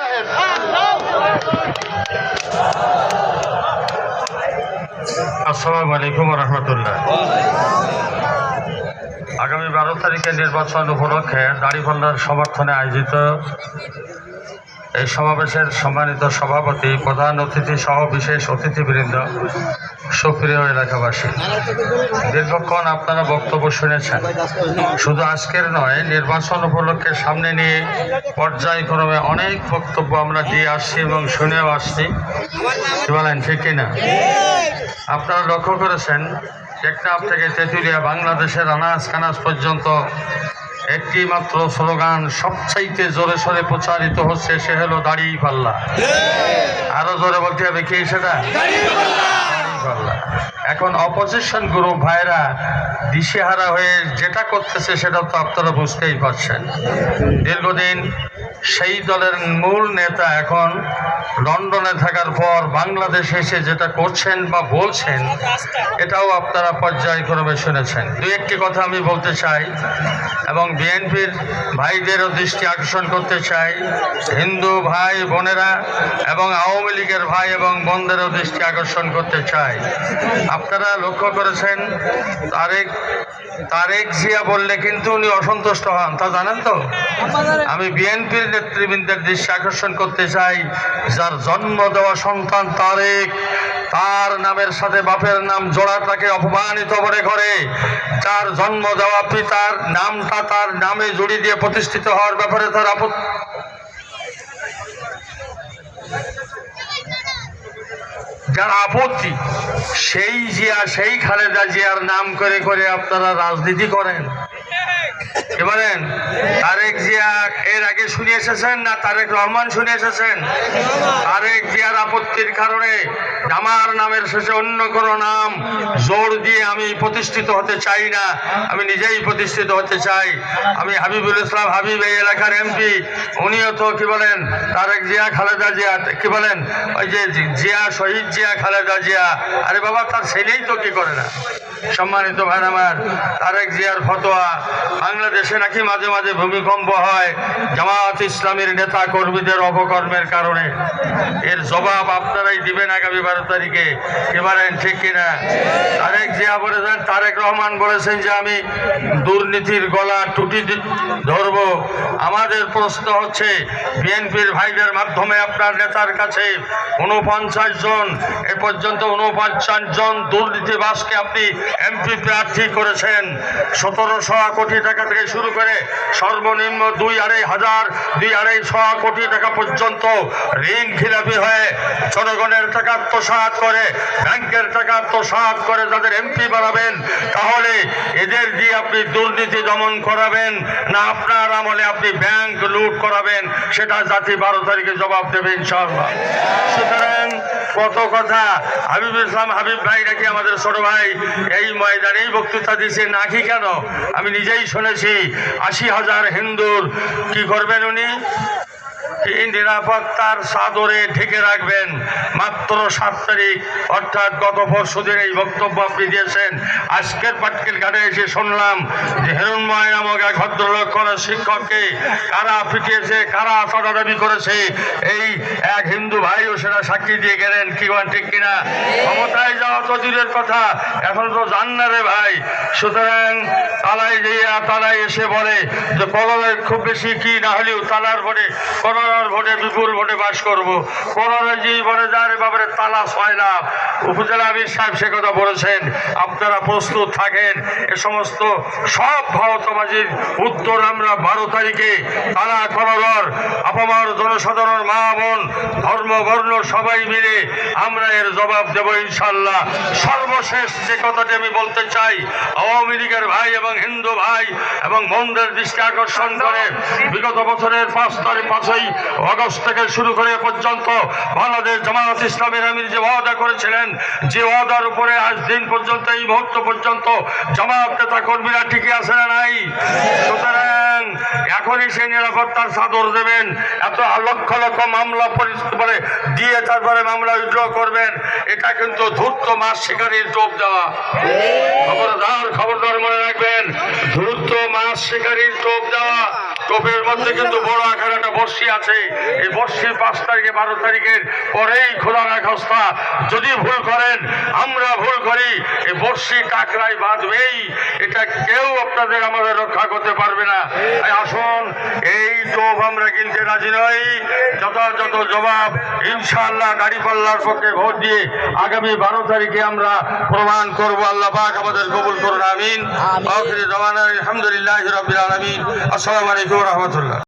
সাহেব। আসসালামু আলাইকুম রহমতুল্লাহ। আগামী 12 তারিখে নির্বাচন উপলক্ষে দাড়িপাল্লার সমর্থনে আয়োজিত এই সমাবেশের সম্মানিত সভাপতি, প্রধান অতিথি সহ বিশেষ অতিথিবৃন্দ, সুপ্রিয় এলাকাবাসী, দীর্ঘক্ষণ আপনারা বক্তব্য শুনেছেন। শুধু আজকের নয়, নির্বাচন উপলক্ষে সামনে নিয়ে পর্যায়ক্রমে অনেক বক্তব্য আমরা দিয়ে আসছি এবং শুনেও আসছি। কি বলেন, ঠিক কিনা? আপনারা লক্ষ্য করেছেন, টেকনাফ থেকে তেঁতুলিয়া, বাংলাদেশের আনাজ কানাজ পর্যন্ত একটি মাত্র স্লোগান সবচাইতে জোরে সোরে প্রচারিত হচ্ছে, সে হলো দাড়িপাল্লা। আরো জোরে বলতে হবে, কি সেটা? দাড়িপাল্লা। এখন অপোজিশন গ্রুপ ভাইরা দিশেহারা হয়ে যেটা করতেছে সেটা তো আপনারা বুঝতেই পারছেন। দীর্ঘদিন সেই দলের মূল নেতা এখন লন্ডনে থাকার পর বাংলাদেশে এসে যেটা করছেন বা বলছেন, এটাও আপনারা পর্যায়ক্রমে শুনেছেন। দুই একটি কথা আমি বলতে চাই এবং বিএনপির ভাইদেরও দৃষ্টি আকর্ষণ করতে চাই, হিন্দু ভাই বোনেরা এবং আওয়ামী লীগের ভাই এবং বোনদেরও দৃষ্টি আকর্ষণ করতে চাই। আপনারা লক্ষ্য করেছেন, তারেক জিয়া বললে কিন্তু উনি অসন্তুষ্ট হন, তা জানেন তো? আমি বিএনপির নেতৃবৃন্দের দৃষ্টি আকর্ষণ করতে চাই, যার জন্ম দেওয়া সন্তান তারেক, তার নামের সাথে বাপের নাম জোড়াটাকে অপমানিত মনে করে, যার জন্ম দেওয়া পিতার নামটা তার নামে জড়িয়ে দিয়ে প্রতিষ্ঠিত হওয়ার ব্যাপারে তার যার আপত্তি, সেই জিয়া, সেই খালেদা জিয়ার নাম করে করে আপনারা রাজনীতি করেন। কি বলেন? তারেক জিয়া এর আগে শুনে এসেছেন না তারেক রহমান শুনে এসেছেন? তারেক জিয়ার আপত্তির কারণে আমার নামের শেষে অন্য কোনো নাম জোর দিয়ে আমি প্রতিষ্ঠিত হতে চাই না, আমি নিজেই প্রতিষ্ঠিত হতে চাই। আমি হাবিবুল ইসলাম হাবিব, এই এলাকার এমপি, উনিও তো কি বলেন তারেক জিয়া, খালেদা জিয়া, কি বলেন ওই যে জিয়া, শহীদ জিয়া, খালেদা জিয়া, আরে বাবা তার ছেলেই তো কি করে না। সম্মানিত ভাই আমার, তারেক জিয়ার ফতোয়া, বাংলাদেশে নাকি মাঝে মাঝে ভূমিকম্প হয় জামাত ইসলামীর নেতা কর্মীদের অপকর্মের কারণে। এর জবাব আপনারাই দিবেন আগামী 12 তারিখে। কি বলেন, ঠিক কিনা? তারেক জিয়া বলেছেন, তারেক রহমান বলেছেন যে আমি দুর্নীতির গলা টুটি ধরবো। আমাদের প্রশ্ন হচ্ছে, বিএনপির ভাইদের মাধ্যমে আপনার নেতার কাছে 49 জন, এ পর্যন্ত 49 জন দুর্নীতিবাজকে আপনি এমপি প্রার্থী করেছেন। 1700 কোটি টাকা থেকে শুরু করে সর্বনিম্ন 2-2.5 কোটি টাকা পর্যন্ত ঋণ খিলাপি হয়ে জনগণের টাকা আত্মসাৎ করে, ব্যাংকের টাকা আত্মসাৎ করে যাদের এমপি বানাবেন, তাহলে এদের দিয়ে আপনি দুর্নীতি দমন করাবেন না আপনার আমলে আপনি ব্যাংক লুট করাবেন, সেটা জাতি 12 তারিখে জবাব দেবে ইনশাআল্লাহ। সুতরাং কত কথা, হাবিবুল ইসলাম হাবিব ভাই নাকি আমাদের ছোট ভাই এই ময়দানেই বক্তৃতা দিয়েছে নাকি, কেন আমি নিজেই শুনেছি। 80,000 হিন্দুর কি করবেন উনি? নিরাপত্তার চাদরে ঢেকে রাখবেন। মাত্র 7 তারিখ অর্থাৎ গত পরশুদিন এই বক্তব্য আপনি দিয়েছেন। আজকের পাটকেল ঘাটে এসে শুনলাম যে হিরণময় নামক এক ভদ্রলোক কোন শিক্ষককে কারা পিটিয়েছে, কারা দাবি করেছে, এই এক হিন্দু ভাইও সেটা সাক্ষী দিয়ে গেলেন। কি বলেন, ঠিক কিনা? ক্ষমতায় যাওয়া তো দূরের কথা, এখন তো জান না রে ভাই। সুতরাং তালায় যাইয়া তালায় এসে বলে যে কলমের খুব বেশি কি না হলেও তালার ভোটে বিপুল ভোটে বাস করবো। করোনাজি বলে যারে বাবারে তালা 6 লাখ। উপজেলা আমির সাহেব সে কথা বলেছেন। আপনারা প্রস্তুত থাকেন, এ সমস্ত সব ভাওতাবাজির উত্তর আমরা 12 তারিখে তালা করোনার আপামর জনসাধারণ, মা বোন, ধর্ম বর্ণ সবাই মিলে আমরা এর জবাব দেব ইনশাল্লাহ। সর্বশেষ যে কথাটি আমি বলতে চাই, আওয়ামী লীগের ভাই এবং হিন্দু ভাই এবং বোনদের দৃষ্টি আকর্ষণ করে বিগত বছরের 5ই আগস্ট থেকে শুরু করে পর্যন্ত বাংলাদেশ জামাত ইসলামের আমির যে ওয়াদা করেছিলেন, যে ওয়াদার উপরে আজ দিন পর্যন্ত, এই মুহূর্ত পর্যন্ত জামাত নেতা কর্মীরা টিকে আছে না নাই? সুতরাং এখনই সেই নিরাপত্তার চাদর দেবেন। এত লক্ষ লক্ষ মামলা পরে দিয়ে তারপরে মামলা উইথড্র করবেন, এটা কিন্তু ধূর্ত মাছ শিকারীর টোপ দেওয়া। খবরদার মনে রাখবেন, ধূর্ত মাছ শিকারীর টোপ দেওয়া। টোপের মধ্যে কিন্তু বড় আকার একটা বর্ষি আছে। এই বর্ষির 5 তারিখে 12 তারিখের পরেই খোদা না খাস্তা যদি ভুল করেন, আমরা ভুল করি, এই বর্ষি কাকড়ায় বাঁধবেই। এটা কেউ আপনাদের আমাদের রক্ষা করতে পারবে না। তাই আসুন, এই টোপ আমরা কিনতে রাজি নই। যথাযথ জবাব ইনশাআল্লাহ দাঁড়িপাল্লার পক্ষে ভোট দিয়ে আগামী 12 তারিখে আমরা প্রমাণ করব। আল্লাহ পাক আমাদের কবুল করুন, আমিন। আখির দাওয়ানা আলহামদুলিল্লাহি রাব্বিল আলামিন। আসসালামু আলাইকুম ওয়া রাহমাতুল্লাহ।